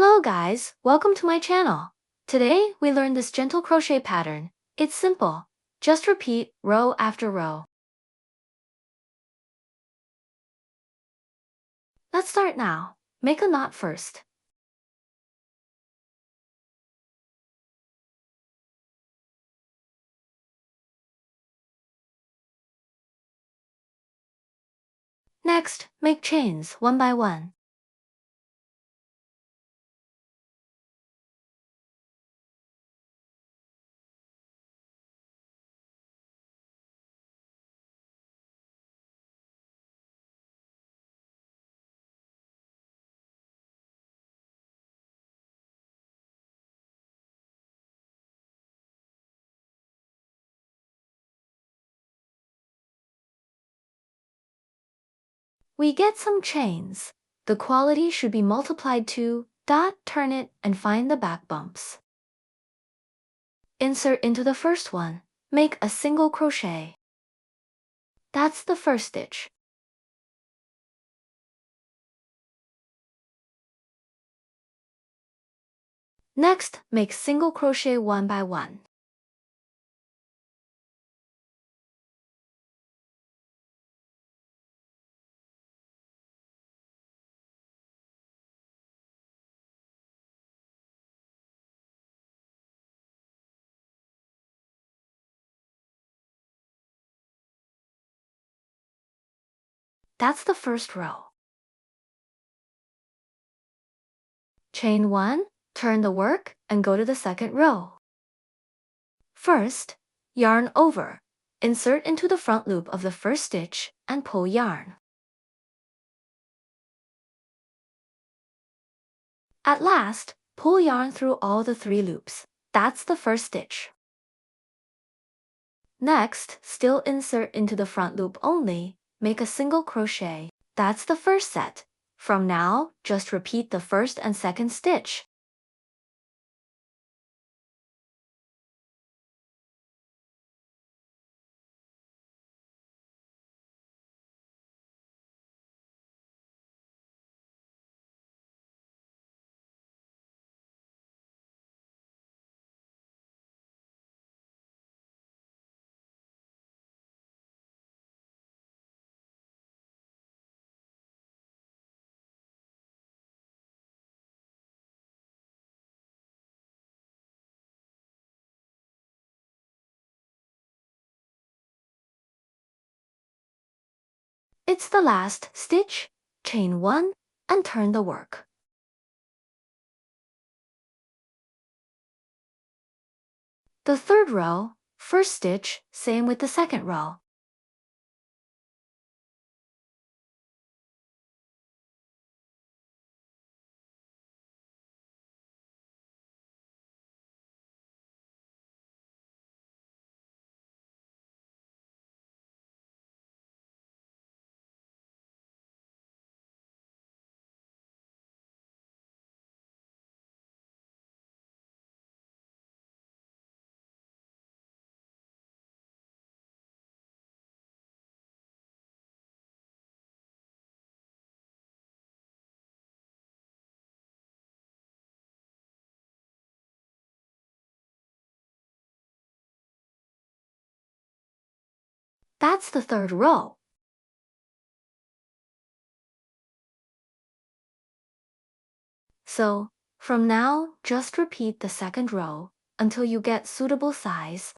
Hello guys, welcome to my channel. Today we learn this gentle crochet pattern. It's simple. Just repeat row after row. Let's start now. Make a knot first. Next, make chains one by one. We get some chains. The quality should be multiplied to turn it and find the back bumps. Insert into the first one. Make a single crochet. That's the first stitch. Next, make single crochet one by one. That's the first row. Chain 1, turn the work, and go to the second row. First, yarn over. Insert into the front loop of the first stitch and pull yarn. At last, pull yarn through all the 3 loops. That's the first stitch. Next, still insert into the front loop only. Make a single crochet. That's the first set. From now, just repeat the first and second stitch. It's the last stitch. Chain 1 and turn the work. The third row, first stitch, same with the second row. That's the third row. So, from now, just repeat the second row until you get suitable size